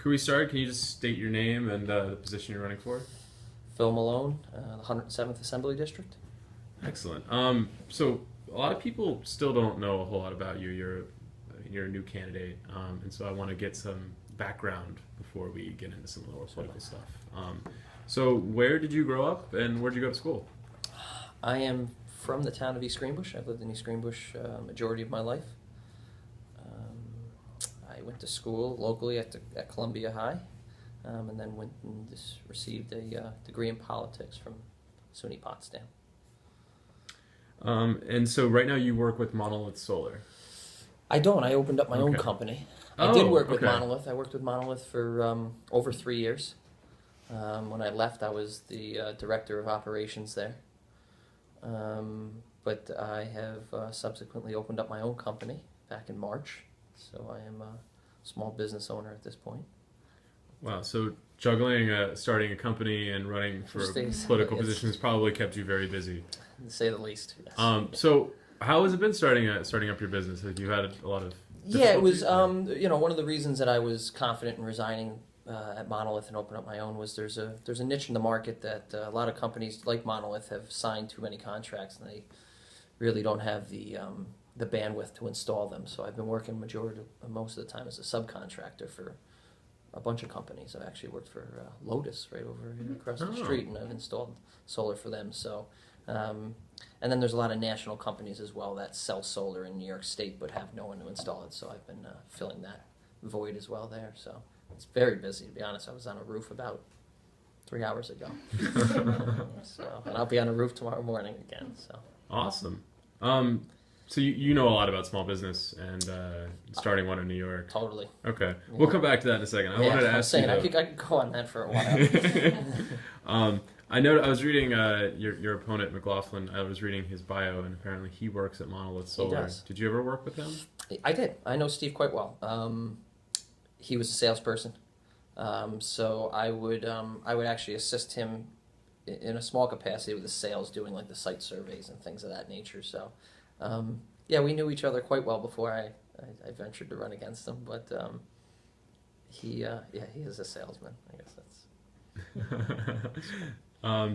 Could we start? Can you just state your name and the position you're running for? Phil Malone, the 107th Assembly District. Excellent. So a lot of people still don't know a whole lot about you. You're a new candidate, and so I want to get some background before we get into some more political stuff. So where did you grow up, and where did you go to school? I am from the town of East Greenbush. I've lived in East Greenbush majority of my life. I went to school locally at Columbia High, and then went and received a degree in politics from SUNY Potsdam. And so right now you work with Monolith Solar. I don't. I opened up my own company. I did work with Monolith. I worked with Monolith for over 3 years. When I left, I was the director of operations there. But I have subsequently opened up my own company back in March. So I am a small business owner at this point. Wow, so juggling starting a company and running for political positions probably kept you very busy. To say the least, yes. So how has it been starting up your business? Have you had a lot of Yeah, it was, one of the reasons that I was confident in resigning at Monolith and opening up my own was there's a niche in the market that a lot of companies like Monolith have signed too many contracts and they really don't have the bandwidth to install them. So I've been working most of the time as a subcontractor for a bunch of companies. I've actually worked for Lotus right over here across the street, and I've installed solar for them. So, and then there's a lot of national companies as well that sell solar in New York State but have no one to install it. So I've been filling that void as well there. So it's very busy, to be honest. I was on a roof about 3 hours ago. And I'll be on a roof tomorrow morning again. So awesome. So you know a lot about small business and starting one in New York. Totally. Okay. Yeah. We'll come back to that in a second. I wanted to ask you, I could go on that for a while. I was reading your opponent, McLaughlin. I was reading his bio, and apparently he works at Monolith Solar. He does. Did you ever work with him? I did. I know Steve quite well. He was a salesperson. So I would actually assist him in a small capacity with the sales, doing like the site surveys and things of that nature. So, we knew each other quite well before I ventured to run against him. But he is a salesman. I guess that's.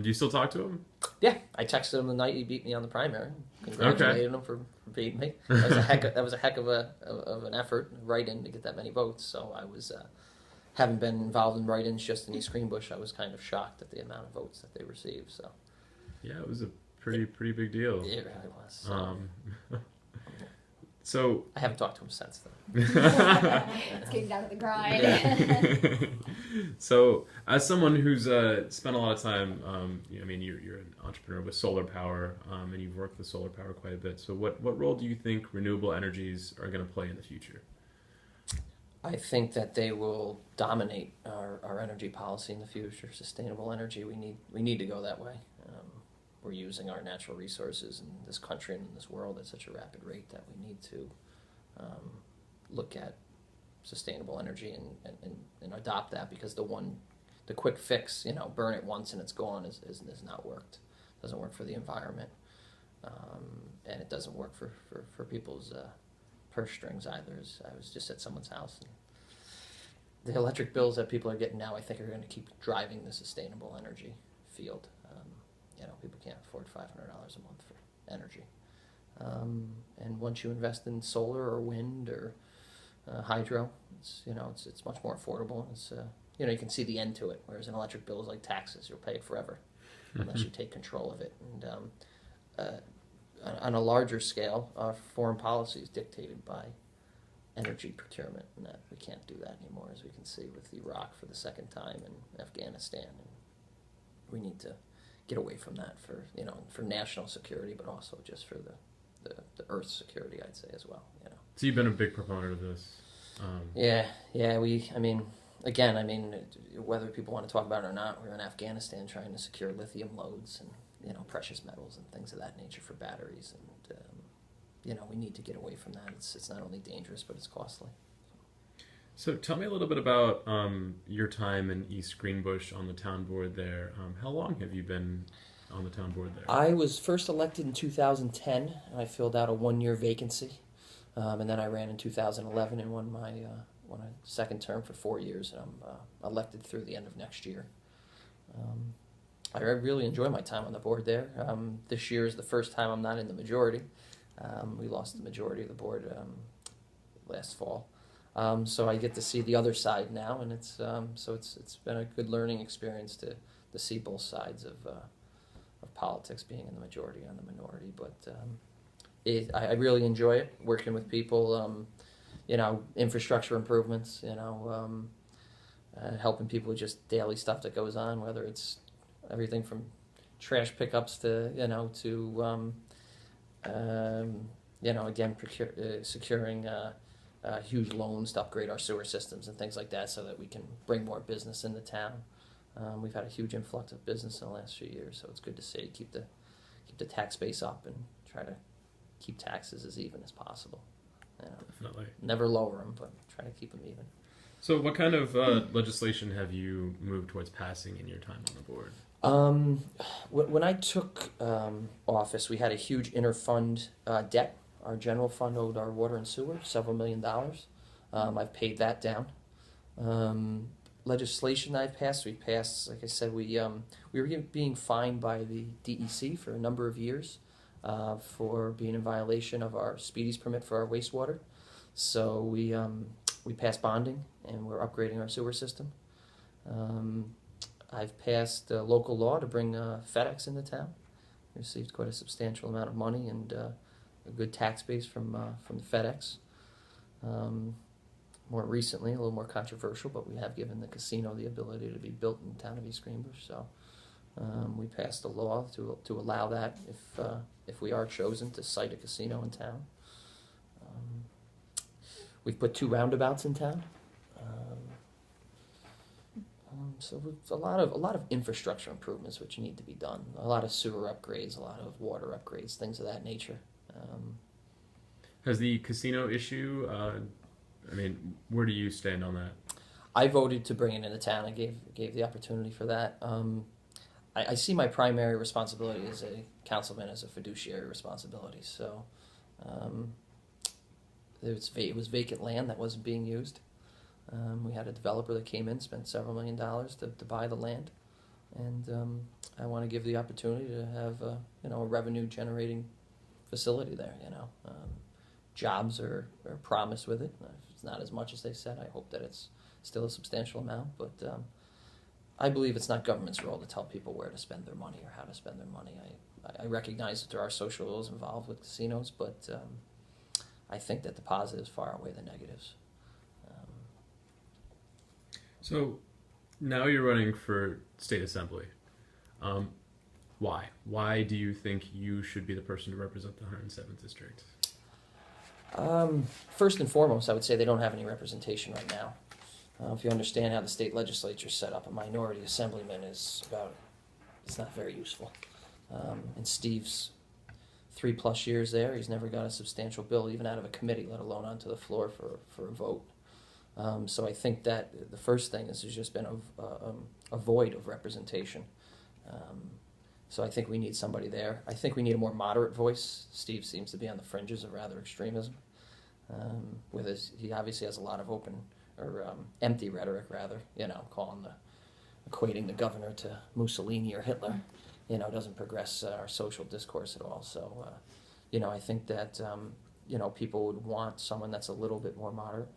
Do you still talk to him? Yeah, I texted him the night he beat me on the primary. Congratulated him for beating me. That was a heck of an effort, write-in to get that many votes. So I was. Having been involved in write-ins just in East Greenbush, I was kind of shocked at the amount of votes that they received. So, yeah, it was a pretty big deal. It really was. So I haven't talked to him since then. It's getting down to the grind. So, as someone who's spent a lot of time, you're an entrepreneur with solar power, and you've worked with solar power quite a bit. So, what role do you think renewable energies are going to play in the future? I think that they will dominate our energy policy in the future. Sustainable energy, we need to go that way. We're using our natural resources in this country and in this world at such a rapid rate that we need to look at sustainable energy and adopt that, because the quick fix, burn it once and it's gone, is not worked. It doesn't work for the environment, and it doesn't work for people's purse strings either. I was just at someone's house, and the electric bills that people are getting now, I think, are going to keep driving the sustainable energy field. People can't afford $500 a month for energy, and once you invest in solar or wind or hydro, it's much more affordable. It's you can see the end to it. Whereas an electric bill is like taxes; you'll pay it forever unless you take control of it. And on a larger scale, our foreign policy is dictated by energy procurement, and that we can't do that anymore, as we can see with Iraq for the second time and Afghanistan. And we need to get away from that for national security, but also just for the Earth's security, I'd say, as well. So you've been a big proponent of this. Whether people want to talk about it or not, we're in Afghanistan trying to secure lithium loads and precious metals and things of that nature for batteries, and we need to get away from that. It's not only dangerous, but it's costly. So tell me a little bit about your time in East Greenbush on the town board there. How long have you been on the town board there? I was first elected in 2010, and I filled out a 1-year vacancy, and then I ran in 2011 and won my want a second term for 4 years, and I'm elected through the end of next year. I really enjoy my time on the board there. This year is the first time I'm not in the majority. We lost the majority of the board last fall. So I get to see the other side now, and it's been a good learning experience to see both sides of politics, being in the majority and the minority. But I really enjoy it, working with people. Infrastructure improvements. Helping people with just daily stuff that goes on, whether it's everything from trash pickups to securing huge loans to upgrade our sewer systems and things like that, so that we can bring more business into town. We've had a huge influx of business in the last few years, so it's good to see keep the tax base up and try to keep taxes as even as possible. Definitely. Never lower them, but try to keep them even. So what kind of legislation have you moved towards passing in your time on the board? When I took office, we had a huge interfund debt. Our general fund owed our water and sewer several $1 million. I've paid that down. Legislation I've passed, like I said, we were being fined by the DEC for a number of years for being in violation of our speedies permit for our wastewater. So we passed bonding, and we're upgrading our sewer system. I've passed a local law to bring FedEx into town. Received quite a substantial amount of money and a good tax base from the FedEx. More recently, a little more controversial, but we have given the casino the ability to be built in the town of East Greenbush. So we passed a law to allow that if we are chosen to site a casino in town. We've put 2 roundabouts in town. So a lot of infrastructure improvements which need to be done. A lot of sewer upgrades, a lot of water upgrades, things of that nature. Has the casino issue? Where do you stand on that? I voted to bring it into town. I gave the opportunity for that. I see my primary responsibility as a councilman as a fiduciary responsibility. So it was vacant land that wasn't being used. We had a developer that came in, spent several $1 million to buy the land, and I want to give the opportunity to have a revenue generating facility there. Jobs are promised with it. If it's not as much as they said, I hope that it's still a substantial amount. But I believe it's not government's role to tell people where to spend their money or how to spend their money. I recognize that there are social ills involved with casinos, but I think that the positives far outweigh the negatives. So now you're running for state assembly. Why? Why do you think you should be the person to represent the 107th district? First and foremost, I would say they don't have any representation right now. If you understand how the state legislature is set up, a minority assemblyman it's not very useful. In Steve's 3+ years there, he's never got a substantial bill even out of a committee, let alone onto the floor for a vote. So I think that the first thing is there's just been a void of representation. So I think we need somebody there. I think we need a more moderate voice. Steve seems to be on the fringes of rather extremism. He obviously has a lot of empty rhetoric, rather. Equating the governor to Mussolini or Hitler. Doesn't progress our social discourse at all. So, I think that people would want someone that's a little bit more moderate.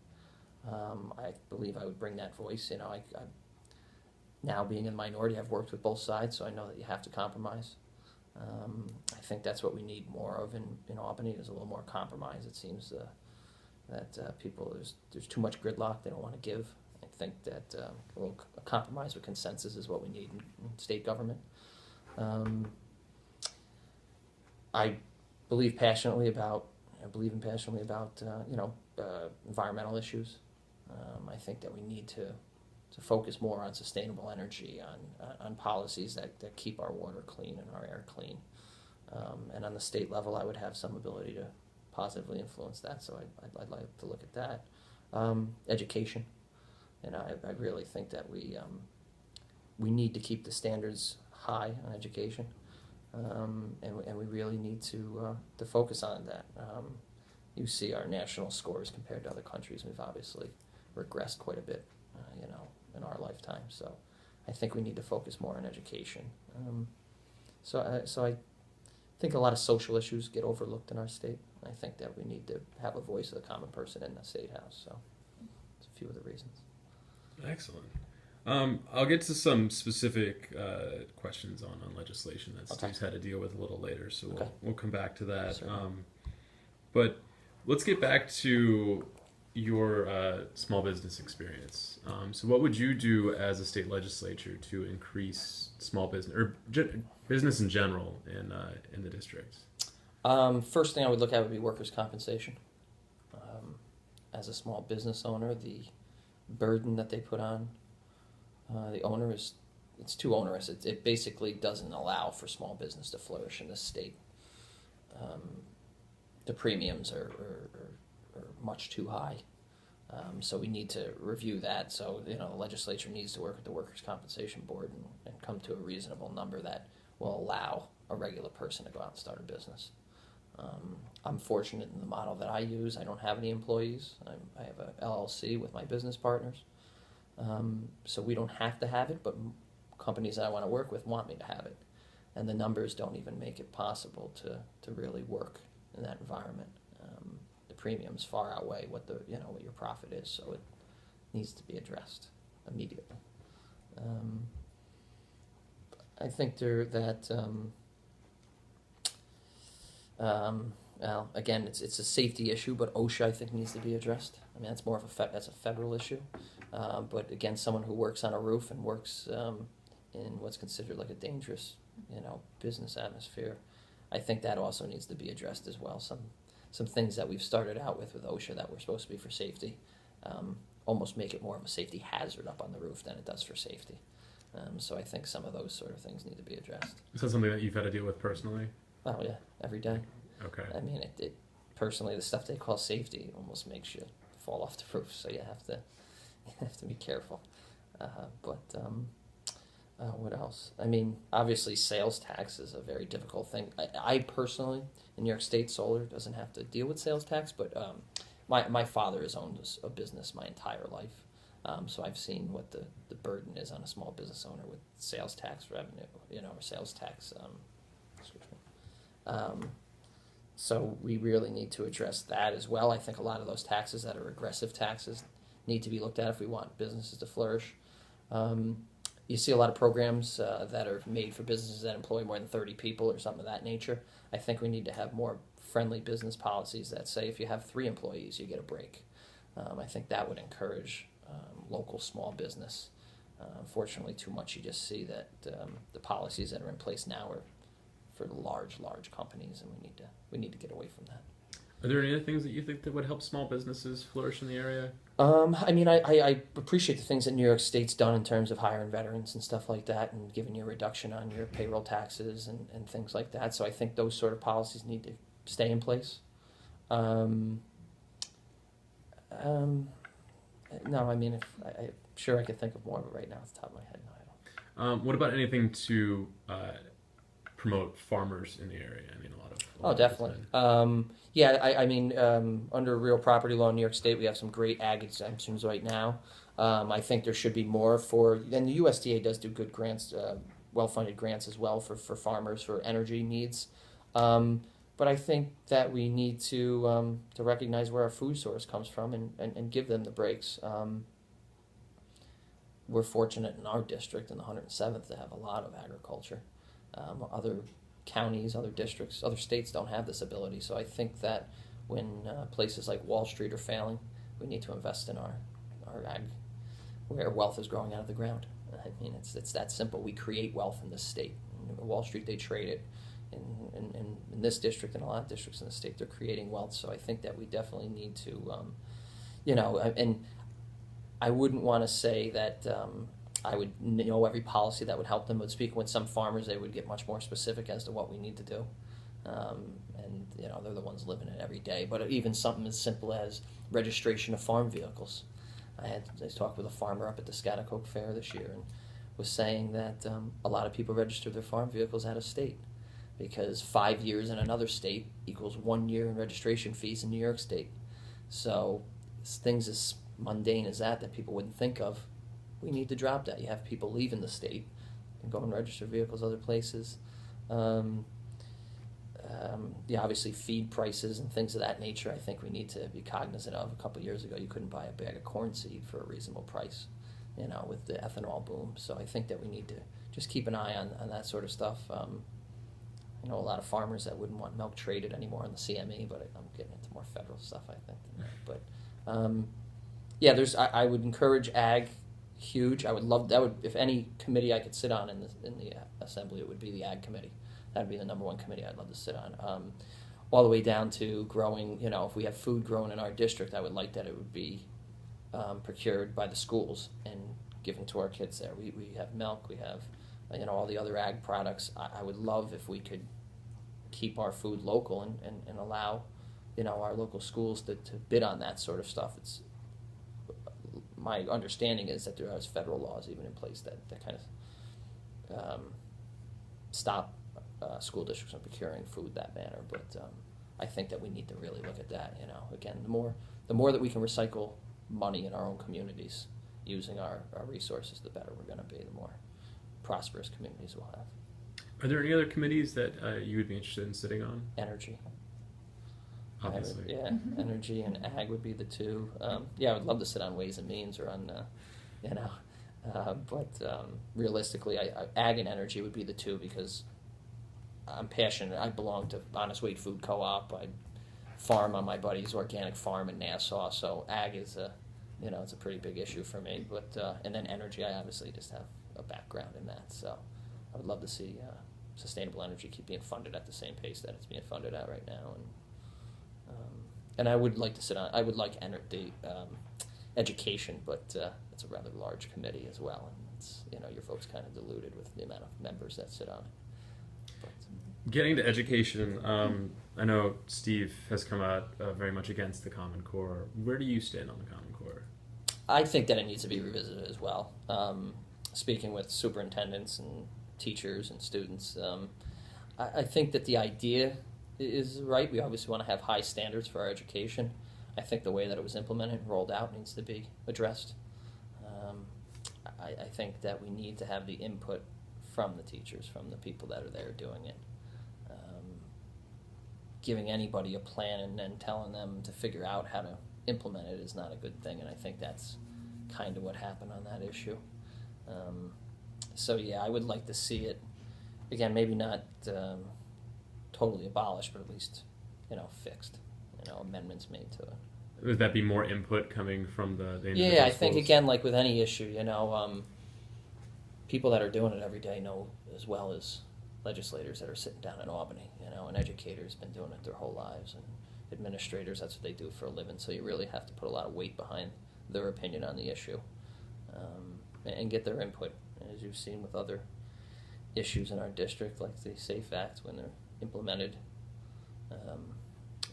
I believe I would bring that voice. I now being in the minority, I've worked with both sides, so I know that you have to compromise. I think that's what we need more of in Albany, is a little more compromise. It seems that people, there's too much gridlock, they don't want to give. I think that a compromise with consensus is what we need in state government. I believe passionately about environmental issues. I think that we need to focus more on sustainable energy, on policies that keep our water clean and our air clean. And on the state level, I would have some ability to positively influence that, so I'd like to look at that. Education. I really think that we need to keep the standards high on education, and we really need to focus on that. You see our national scores compared to other countries. We've obviously regressed quite a bit, in our lifetime. So I think we need to focus more on education. So I think a lot of social issues get overlooked in our state. I think that we need to have a voice of the common person in the state house. So it's a few of the reasons. Excellent. I'll get to some specific questions on legislation that Steve's had to deal with a little later, so we'll come back to that. But let's get back to your small business experience. So what would you do as a state legislature to increase small business or business in general in the district? First thing I would look at would be workers' compensation. As a small business owner, the burden that they put on the owner it's too onerous. It basically doesn't allow for small business to flourish in this state. The premiums are much too high. So we need to review that. So, the legislature needs to work with the Workers' Compensation Board and come to a reasonable number that will allow a regular person to go out and start a business. I'm fortunate in the model that I use. I don't have any employees. I have a LLC with my business partners. So we don't have to have it, but companies that I want to work with want me to have it. And the numbers don't even make it possible to really work in that environment. The premiums far outweigh what what your profit is, so it needs to be addressed immediately. I think well, again, it's a safety issue, but OSHA I think needs to be addressed. I mean, that's more of that's a federal issue. But again, someone who works on a roof and works in what's considered like a dangerous, business atmosphere, I think that also needs to be addressed as well. Some things that we've started out with OSHA that were supposed to be for safety, almost make it more of a safety hazard up on the roof than it does for safety. So I think some of those sort of things need to be addressed. Is that something that you've had to deal with personally? Oh yeah, every day. Okay. I mean, it personally, the stuff they call safety almost makes you fall off the roof, so you have to be careful. What else? I mean, obviously, sales tax is a very difficult thing. I personally, in New York State, solar doesn't have to deal with sales tax, but my father has owned a business my entire life, so I've seen what the burden is on a small business owner with sales tax revenue, or sales tax. So we really need to address that as well. I think a lot of those taxes that are regressive taxes need to be looked at if we want businesses to flourish. You see a lot of programs that are made for businesses that employ more than 30 people or something of that nature. I think we need to have more friendly business policies that say if you have 3 employees, you get a break. I think that would encourage local small business. Unfortunately, too much you just see that the policies that are in place now are for large companies, and we need to get away from that. Are there any other things that you think that would help small businesses flourish in the area? I mean, I appreciate the things that New York State's done in terms of hiring veterans and stuff like that, and giving you a reduction on your payroll taxes and things like that. So I think those sort of policies need to stay in place. No, I mean, I'm sure I could think of more, but right now off the top of my head, no, I don't. What about anything to promote farmers in the area? I mean, a lot of definitely. I mean, under real property law in New York State, we have some great ag exemptions right now. I think there should be more and the USDA does do good grants, well-funded grants as well for farmers for energy needs. But I think that we need to recognize where our food source comes from and give them the breaks. We're fortunate in our district, in the 107th, to have a lot of agriculture. Other counties, other districts, other states don't have this ability. So I think that when places like Wall Street are failing, we need to invest in our ag, where wealth is growing out of the ground. I mean, it's that simple. We create wealth in this state. In Wall Street, they trade it. In this district and a lot of districts in the state, they're creating wealth. So I think that we definitely need to, and I wouldn't want to say that I would know every policy that would help them, but speaking with some farmers, they would get much more specific as to what we need to do. And they're the ones living it every day. But even something as simple as registration of farm vehicles. I talked with a farmer up at the Schaghticoke Fair this year and was saying that a lot of people register their farm vehicles out of state because 5 years in another state equals 1 year in registration fees in New York State. So things as mundane as that people wouldn't think of, we need to drop that. You have people leaving the state and go and register vehicles other places. Yeah, obviously feed prices and things of that nature, I think we need to be cognizant of. A couple of years ago, you couldn't buy a bag of corn seed for a reasonable price, with the ethanol boom. So I think that we need to just keep an eye on that sort of stuff. I know a lot of farmers that wouldn't want milk traded anymore in the CME, but I'm getting into more federal stuff, I think, than that. But yeah, I would encourage ag. Huge. I would love that. If any committee I could sit on in the assembly, it would be the ag committee. That'd be the number one committee I'd love to sit on. All the way down to growing. If we have food grown in our district, I would like that it would be procured by the schools and given to our kids there. We have milk. We have all the other ag products. I would love if we could keep our food local and allow our local schools to bid on that sort of stuff. It's my understanding is that there are federal laws even in place that kind of stop school districts from procuring food that manner. But I think that we need to really look at that. Again, the more that we can recycle money in our own communities using our resources, the better we're going to be. The more prosperous communities we'll have. Are there any other committees that you would be interested in sitting on? Energy. Obviously. Energy and ag would be the two. I would love to sit on Ways and Means or on, but realistically, ag and energy would be the two because I'm passionate. I belong to Honest Weight Food Co-op. I farm on my buddy's organic farm in Nassau, so ag is it's a pretty big issue for me. But and then energy, I obviously just have a background in that, so I would love to see sustainable energy keep being funded at the same pace that it's being funded at right now, and I would like to sit on. I would like the education, but it's a rather large committee as well, and it's your vote's kind of diluted with the amount of members that sit on it. But, getting to education, I know Steve has come out very much against the Common Core. Where do you stand on the Common Core? I think that it needs to be revisited as well. Speaking with superintendents and teachers and students, I think that the idea is right. We obviously want to have high standards for our education. I think the way that it was implemented and rolled out needs to be addressed. I think that we need to have the input from the teachers, from the people that are there doing it. Giving anybody a plan and then telling them to figure out how to implement it is not a good thing, and I think that's kind of what happened on that issue. So yeah, I would like to see it, again, maybe not totally abolished, but at least, fixed, amendments made to it. Would that be more input coming from the individual Yeah, I schools? think, again, like with any issue, people that are doing it every day know as well as legislators that are sitting down in Albany, and educators have been doing it their whole lives, and administrators, that's what they do for a living, so you really have to put a lot of weight behind their opinion on the issue, and get their input, as you've seen with other issues in our district, like the SAFE Act, when they're implemented,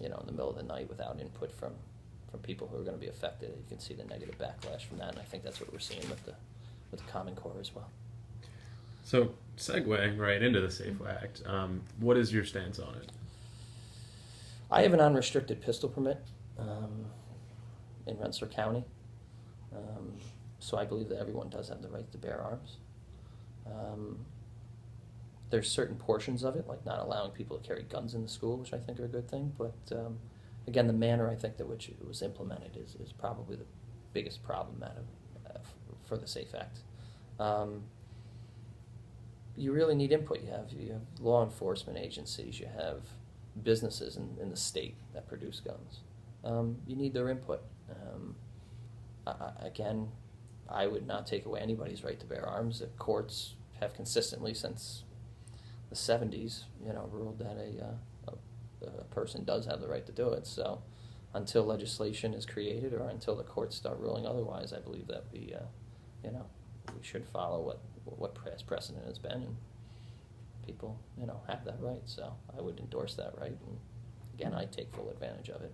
in the middle of the night without input from people who are going to be affected. You can see the negative backlash from that, and I think that's what we're seeing with the Common Core as well. So, segueing right into the SAFE Act, what is your stance on it? I have an unrestricted pistol permit in Rensselaer County, so I believe that everyone does have the right to bear arms. There's certain portions of it, like not allowing people to carry guns in the school, which I think are a good thing, but again, the manner I think that which it was implemented is probably the biggest problem for the SAFE Act. You really need input. You have law enforcement agencies, you have businesses in the state that produce guns. You need their input. Again, I would not take away anybody's right to bear arms. The courts have consistently, since the 70s, ruled that a person does have the right to do it. So until legislation is created or until the courts start ruling otherwise, I believe that we should follow what past precedent has been, and people, have that right. So I would endorse that right, and again, I take full advantage of it.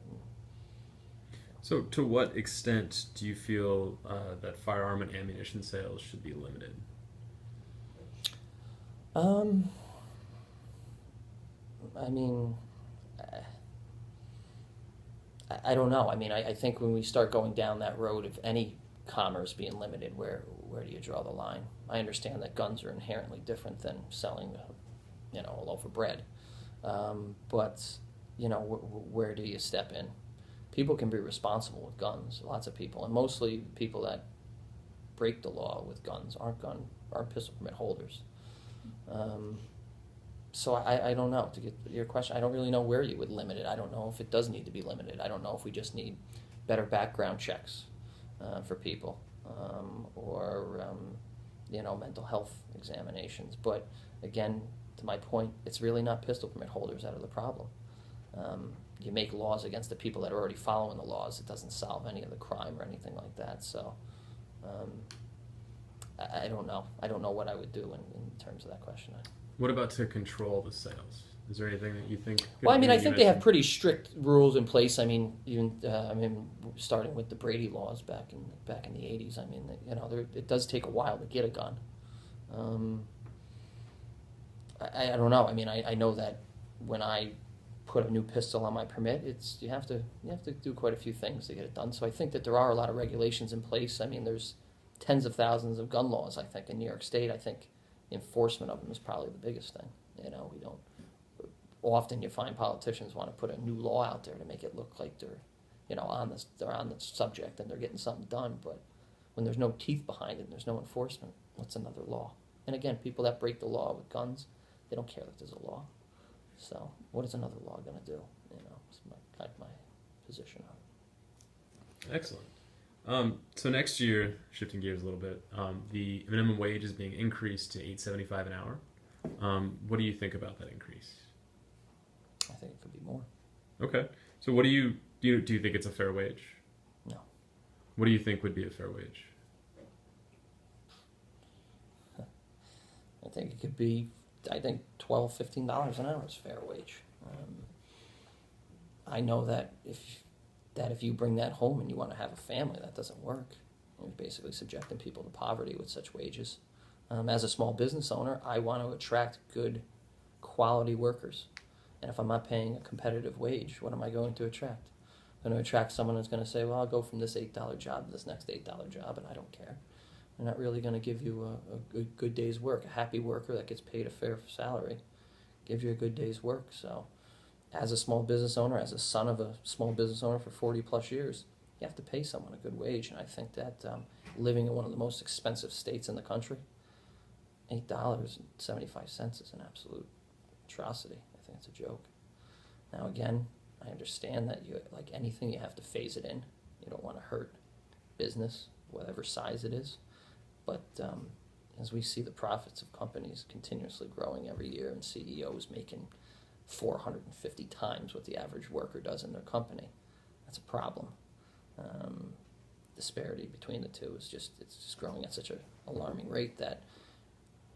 So to what extent do you feel that firearm and ammunition sales should be limited? I don't know. I mean, I think when we start going down that road of any commerce being limited, where do you draw the line? I understand that guns are inherently different than selling, a loaf of bread, but where do you step in? People can be responsible with guns. Lots of people, and mostly people that break the law with guns aren't pistol permit holders. So I don't know. To get your question, I don't really know where you would limit it. I don't know if it does need to be limited. I don't know if we just need better background checks for people, or mental health examinations. But again, to my point, it's really not pistol permit holders that are the problem. You make laws against the people that are already following the laws. It doesn't solve any of the crime or anything like that. So I don't know. I don't know what I would do in terms of that question. What about to control the sales? Is there anything that you think? Well, I mean, I think they have pretty strict rules in place. I mean, even starting with the Brady laws back in the 80s. I mean, it does take a while to get a gun. I don't know. I mean, I know that when I put a new pistol on my permit, you have to do quite a few things to get it done. So I think that there are a lot of regulations in place. I mean, there's tens of thousands of gun laws. I think in New York State, I think enforcement of them is probably the biggest thing. We don't. Often you find politicians want to put a new law out there to make it look like they're on the subject and they're getting something done. But when there's no teeth behind it and there's no enforcement, what's another law? And again, people that break the law with guns, they don't care that there's a law. So what is another law going to do? It's my position on it. Excellent. So next year, shifting gears a little bit, the minimum wage is being increased to $8.75 an hour. What do you think about that increase? I think it could be more. Okay. So what do you think it's a fair wage? No. What do you think would be a fair wage? I think it could be, $12, $15 an hour is fair wage. I know that if you bring that home and you want to have a family, that doesn't work. You're basically subjecting people to poverty with such wages. As a small business owner, I want to attract good quality workers. And if I'm not paying a competitive wage, what am I going to attract? I'm going to attract someone who's going to say, well, I'll go from this $8 job to this next $8 job, and I don't care. They're not really going to give you a good day's work. A happy worker that gets paid a fair salary gives you a good day's work. So as a small business owner, as a son of a small business owner for 40 plus years, you have to pay someone a good wage. And I think that living in one of the most expensive states in the country, $8.75 is an absolute atrocity. I think it's a joke. Now again, I understand that like anything, you have to phase it in. You don't want to hurt business, whatever size it is. But as we see the profits of companies continuously growing every year and CEOs making 450 times what the average worker does in their company, that's a problem. Disparity between the two it's just growing at such an alarming rate that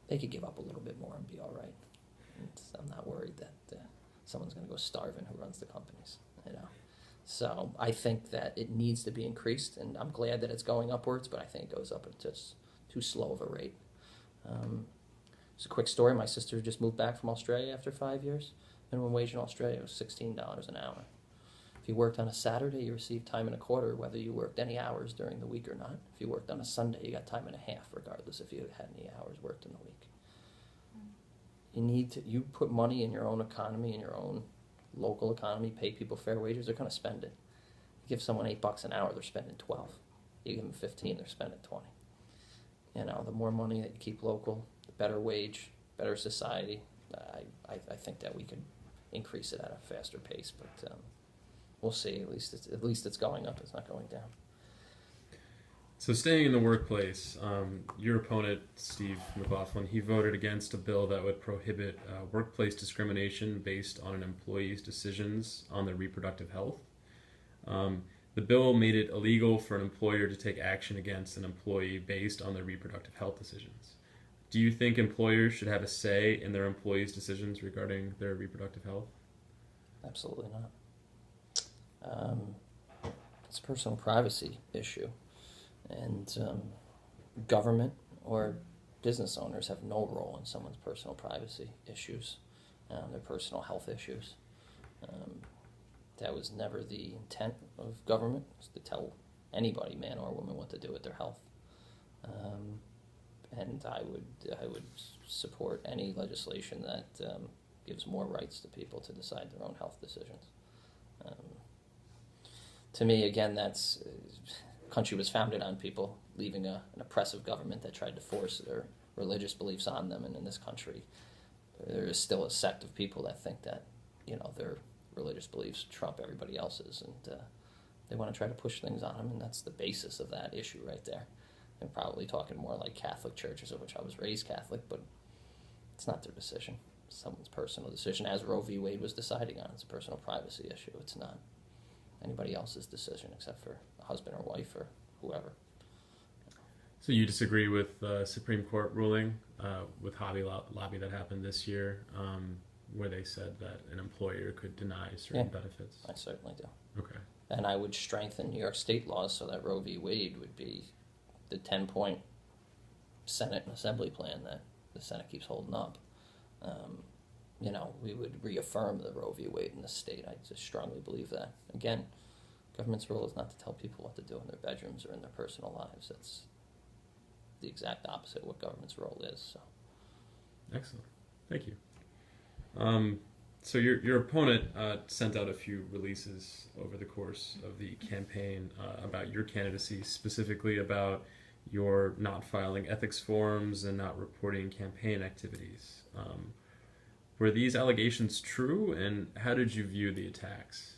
they could give up a little bit more and be all right. I'm not worried that someone's going to go starving who runs the companies, So I think that it needs to be increased, and I'm glad that it's going upwards, but I think it goes up at just too slow of a rate. It's a quick story. My sister just moved back from Australia after 5 years. Minimum wage in Australia was $16 an hour. If you worked on a Saturday, you received time and a quarter, whether you worked any hours during the week or not. If you worked on a Sunday, you got time and a half, regardless if you had any hours worked in the week. You put money in your own economy, in your own local economy, pay people fair wages, they're going to spend it. You give someone $8 an hour, they're spending 12. You give them 15, they're spending 20. The more money that you keep local, the better wage, better society. I think that we could increase it at a faster pace, but we'll see. At least it's going up. It's not going down. So staying in the workplace, your opponent, Steve McLaughlin, he voted against a bill that would prohibit workplace discrimination based on an employee's decisions on their reproductive health. The bill made it illegal for an employer to take action against an employee based on their reproductive health decisions. Do you think employers should have a say in their employees' decisions regarding their reproductive health? Absolutely not. It's a personal privacy issue. And government or business owners have no role in someone's personal privacy issues, their personal health issues. That was never the intent of government, was to tell anybody, man or woman, what to do with their health. And I would support any legislation that gives more rights to people to decide their own health decisions. To me, again, that's country was founded on people leaving an oppressive government that tried to force their religious beliefs on them. And in this country, there is still a sect of people that think that, their religious beliefs trump everybody else's, and they want to try to push things on them, and that's the basis of that issue right there. They're probably talking more like Catholic churches, of which I was raised Catholic, but it's not their decision. It's someone's personal decision, as Roe v. Wade was deciding on. It's a personal privacy issue. It's not anybody else's decision except for a husband or wife or whoever. So you disagree with the Supreme Court ruling with Hobby Lobby that happened this year, where they said that an employer could deny certain benefits? I certainly do. Okay. And I would strengthen New York State laws so that Roe v. Wade would be the 10-point Senate and Assembly plan that the Senate keeps holding up. We would reaffirm the Roe v. Wade in the state. I just strongly believe that. Again, government's role is not to tell people what to do in their bedrooms or in their personal lives. That's the exact opposite of what government's role is. So, excellent. Thank you. So your opponent sent out a few releases over the course of the campaign about your candidacy, specifically about your not filing ethics forms and not reporting campaign activities. Were these allegations true, and how did you view the attacks?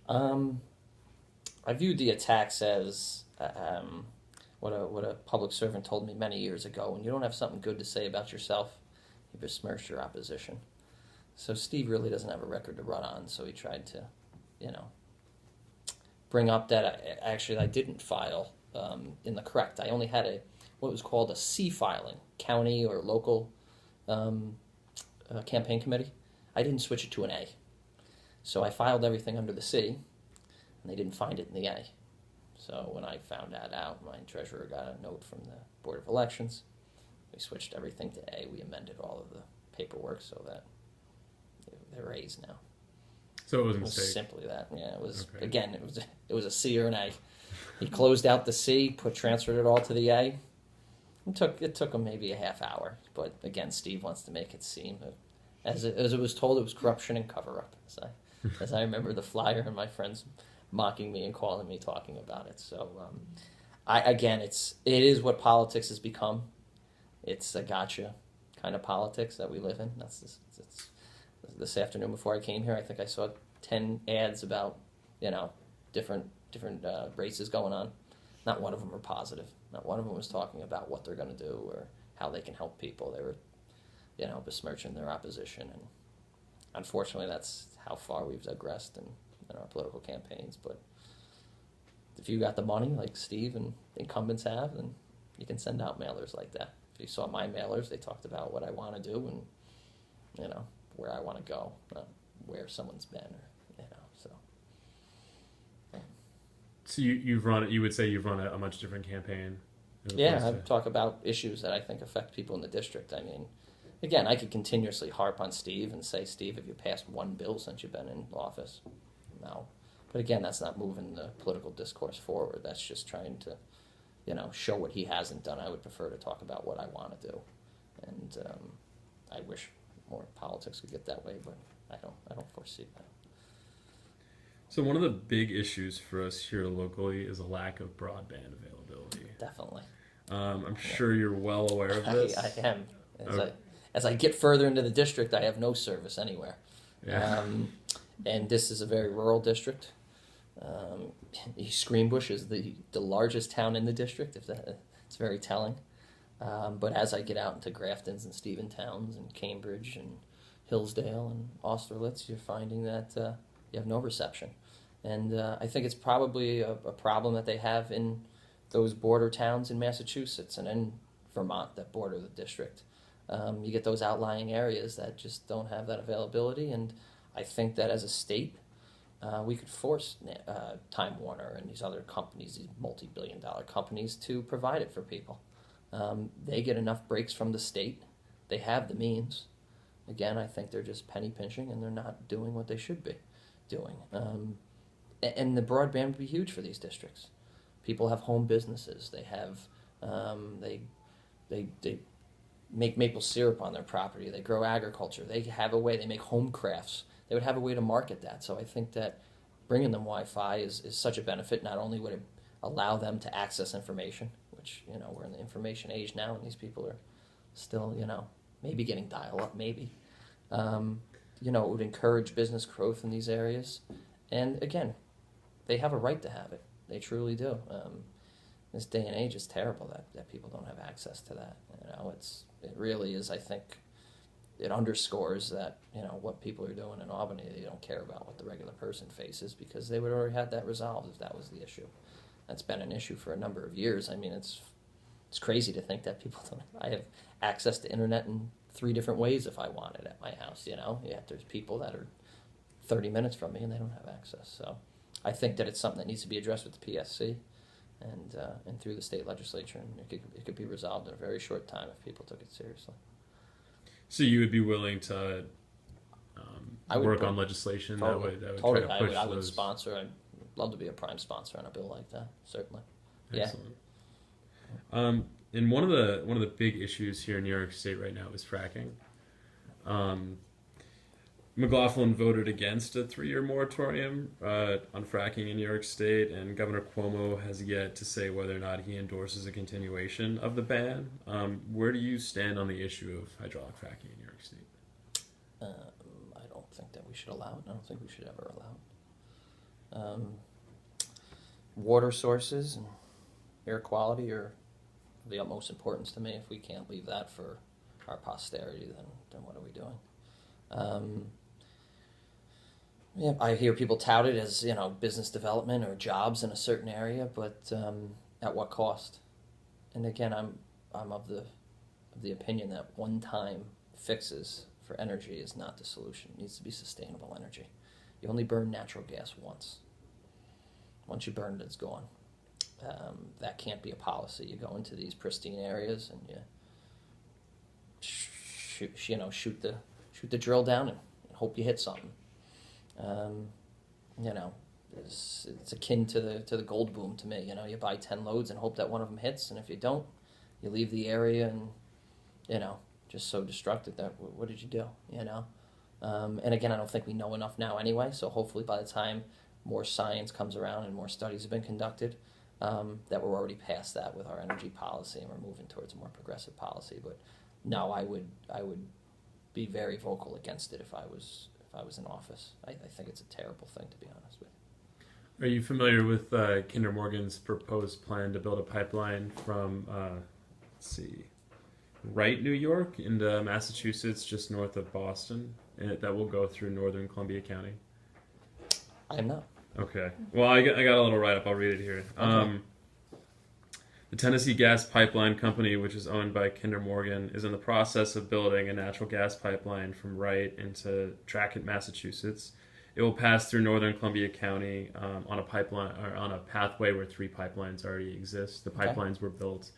I viewed the attacks as what a public servant told me many years ago: when you don't have something good to say about yourself, you besmirch your opposition. So Steve really doesn't have a record to run on, so he tried to, bring up that I didn't file in the correct. I only had what was called a C filing, county or local campaign committee. I didn't switch it to an A. So I filed everything under the C, and they didn't find it in the A. So when I found that out, my treasurer got a note from the Board of Elections. We switched everything to A. We amended all of the paperwork so that they're A's now. So it was a mistake. Simply that. Yeah, it was. Okay. Again, it was a C or an A. He closed out the C, transferred it all to the A. It took him maybe a half hour, but again, Steve wants to make it seem as it was told, it was corruption and cover up. As I remember the flyer and my friends mocking me and calling me talking about it. So it is what politics has become. It's a gotcha kind of politics that we live in. It's this afternoon before I came here, I think I saw 10 ads about different races going on. Not one of them were positive. Not one of them was talking about what they're going to do or how they can help people. They were, besmirching their opposition, and unfortunately, that's how far we've digressed in our political campaigns. But if you got the money, like Steve and the incumbents have, then you can send out mailers like that. If you saw my mailers, they talked about what I want to do and where I want to go, not where someone's been, or so. So you would say you've run a much different campaign? Yeah, I talk about issues that I think affect people in the district. I mean, again, I could continuously harp on Steve and say, Steve, have you passed one bill since you've been in office? No. But again, that's not moving the political discourse forward. That's just trying to, show what he hasn't done. I would prefer to talk about what I want to do. And I wish more politics could get that way, but I don't foresee that. So one of the big issues for us here locally is a lack of broadband availability. Definitely. I'm sure you're well aware of this. I am. As I get further into the district, I have no service anywhere. Yeah. And this is a very rural district. East Greenbush is the largest town in the district. It's very telling. But as I get out into Grafton's and Stephentowns and Cambridge and Hillsdale and Austerlitz, you're finding that you have no reception. And I think it's probably a problem that they have in those border towns in Massachusetts and in Vermont that border the district. You get those outlying areas that just don't have that availability, and I think that as a state, we could force Time Warner and these other companies, these multi-billion-dollar companies, to provide it for people. They get enough breaks from the state. They have the means. again, I think they're just penny pinching and they're not doing what they should be doing. And the broadband would be huge for these districts. People have home businesses. They have they make maple syrup on their property. They grow agriculture. They have a way. They make home crafts. They would have a way to market that. So I think that bringing them Wi-Fi is such a benefit. Not only would it allow them to access information, which, you know, we're in the information age now, and these people are still, you know, maybe getting dial-up, maybe. You know, it would encourage business growth in these areas. And again, they have a right to have it. They truly do. This day and age is terrible that people don't have access to that. You know, it really is. I think it underscores that, you know, what people are doing in Albany. They don't care about what the regular person faces because they would already had that resolved if that was the issue. That's been an issue for a number of years. I mean, it's crazy to think that people don't. I have access to internet in 3 different ways if I want it at my house. You know, yeah, there's people that are 30 minutes from me and they don't have access. So I think that it's something that needs to be addressed with the PSC. And through the state legislature, and it could be resolved in a very short time if people took it seriously. So you would be willing to work on legislation totally, that would totally. try to push I would those. sponsor. I'd love to be a prime sponsor on a bill like that. Certainly. Excellent. Yeah. And one of the big issues here in New York State right now is fracking. McLaughlin voted against a 3-year moratorium on fracking in New York State, and Governor Cuomo has yet to say whether or not he endorses a continuation of the ban. Where do you stand on the issue of hydraulic fracking in New York State? I don't think that we should allow it. I don't think we should ever allow it. Water sources and air quality are of the utmost importance to me. If we can't leave that for our posterity, then what are we doing? Yeah, I hear people tout it as, you know, business development or jobs in a certain area, but at what cost? And again, I'm of the opinion that one-time fixes for energy is not the solution. It needs to be sustainable energy. You only burn natural gas once. Once you burn it, it's gone. That can't be a policy. You go into these pristine areas and you shoot the drill down and hope you hit something. You know, it's akin to the gold boom to me. You know, you buy 10 loads and hope that one of them hits, and if you don't, you leave the area and, you know, just so destructive that what did you do? You know, and again, I don't think we know enough now anyway. So hopefully, by the time more science comes around and more studies have been conducted, that we're already past that with our energy policy and we're moving towards a more progressive policy. But no, I would be very vocal against it if I was in office. I think it's a terrible thing, to be honest with you. Are you familiar with Kinder Morgan's proposed plan to build a pipeline from, Wright, New York, into Massachusetts, just north of Boston, that will go through northern Columbia County? I am not. Okay. Well, I got a little write-up. I'll read it here. Okay. The Tennessee Gas Pipeline Company, which is owned by Kinder Morgan, is in the process of building a natural gas pipeline from Wright into Trackett, Massachusetts. It will pass through northern Columbia County on a pipeline or on a pathway where 3 pipelines already exist. The pipelines were built.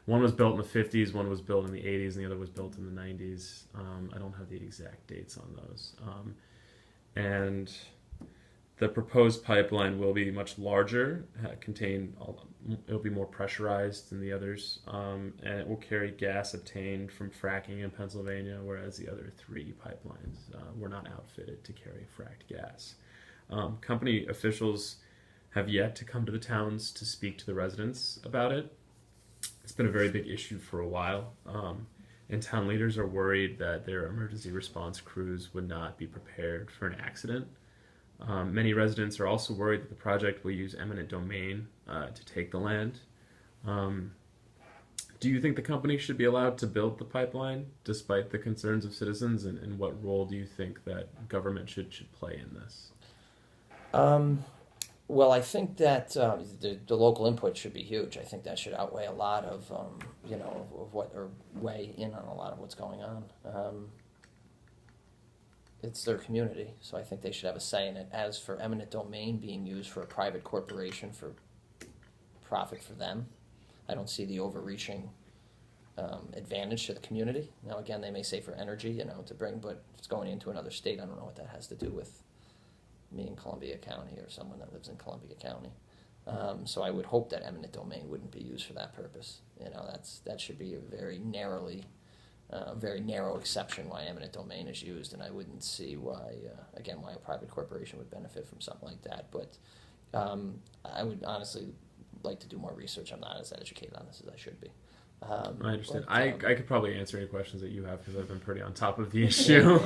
One was built in the 50s, one was built in the 80s, and the other was built in the 90s. I don't have the exact dates on those. And the proposed pipeline will be much larger, it'll be more pressurized than the others, and it will carry gas obtained from fracking in Pennsylvania, whereas the other 3 pipelines were not outfitted to carry fracked gas. Company officials have yet to come to the towns to speak to the residents about it. It's been a very big issue for a while, and town leaders are worried that their emergency response crews would not be prepared for an accident. Many residents are also worried that the project will use eminent domain to take the land. Do you think the company should be allowed to build the pipeline despite the concerns of citizens, and what role do you think that government should play in this? Well, I think that the local input should be huge. I think that should outweigh a lot of weigh in on a lot of what's going on. It's their community, so I think they should have a say in it. As for eminent domain being used for a private corporation for profit for them, I don't see the overreaching advantage to the community. Now, again, they may say for energy, to bring, but if it's going into another state, I don't know what that has to do with me in Columbia County or someone that lives in Columbia County. So I would hope that eminent domain wouldn't be used for that purpose. That should be a very narrow exception why eminent domain is used, and I wouldn't see why a private corporation would benefit from something like that. But I would honestly like to do more research. I'm not as educated on this as I should be. I understand. But, I could probably answer any questions that you have because I've been pretty on top of the issue.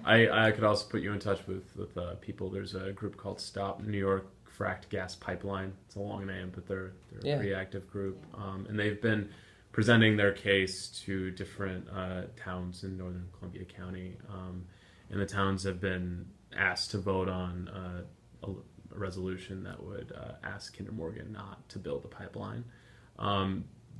I could also put you in touch with people. There's a group called Stop New York Fracked Gas Pipeline. It's a long name, but they're a pretty active group, and they've been presenting their case to different towns in northern Columbia County, and the towns have been asked to vote on a resolution that would ask Kinder Morgan not to build the pipeline.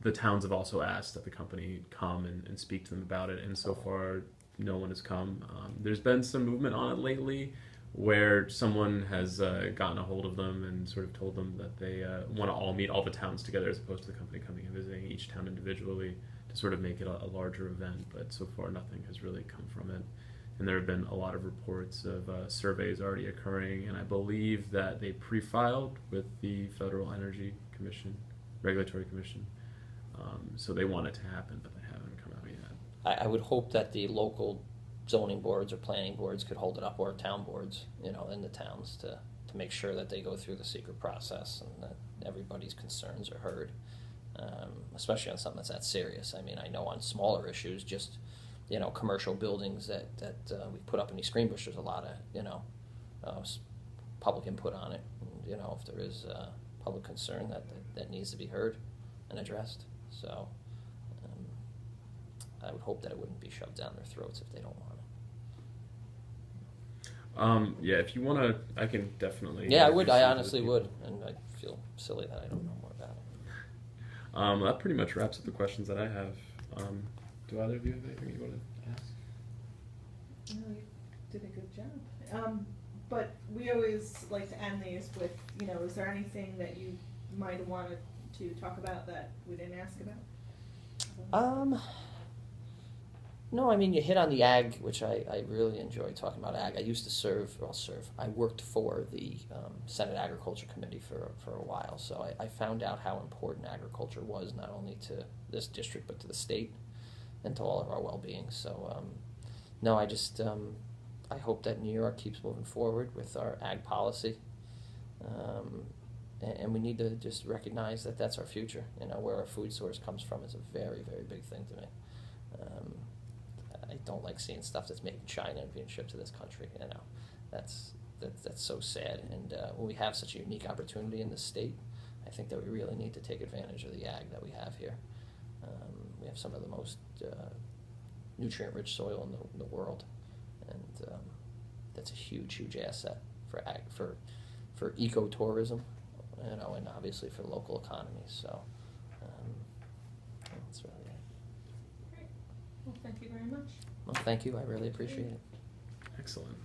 The towns have also asked that the company come and speak to them about it, and so far no one has come. There's been some movement on it lately where someone has gotten a hold of them and sort of told them that they want to all meet all the towns together as opposed to the company coming and visiting each town individually to sort of make it a larger event, but so far nothing has really come from it. And there have been a lot of reports of surveys already occurring, and I believe that they pre-filed with the Federal Energy Commission, Regulatory Commission. So they want it to happen, but they haven't come out yet. I would hope that the local zoning boards or planning boards could hold it up, or town boards, in the towns to make sure that they go through the secret process and that everybody's concerns are heard, especially on something that's that serious. I mean, I know on smaller issues, just, commercial buildings that we put up in East Greenbush, there's a lot of, public input on it. And, if there is public concern, that needs to be heard and addressed. So I would hope that it wouldn't be shoved down their throats if they don't want it. Yeah, if you want to, I can definitely. Yeah, I would. I honestly would, and I feel silly that I don't know more about it. That pretty much wraps up the questions that I have. Do either of you have anything you want to ask? No, you did a good job. But we always like to end these with, is there anything that you might have wanted to talk about that we didn't ask about? No, I mean, you hit on the ag, which I really enjoy talking about ag. I used to I worked for the Senate Agriculture Committee for a while, so I found out how important agriculture was, not only to this district, but to the state and to all of our well-being. So, no, I just, I hope that New York keeps moving forward with our ag policy. And we need to just recognize that that's our future. Where our food source comes from is a very, very big thing to me. I don't like seeing stuff that's made in China and being shipped to this country. That's so sad. And when we have such a unique opportunity in this state, I think that we really need to take advantage of the ag that we have here. We have some of the most nutrient-rich soil in the world, and that's a huge, huge asset for for ecotourism, and obviously for local economies. So that's really it. Great. Well, thank you very much. Well, thank you. I really appreciate it. Excellent.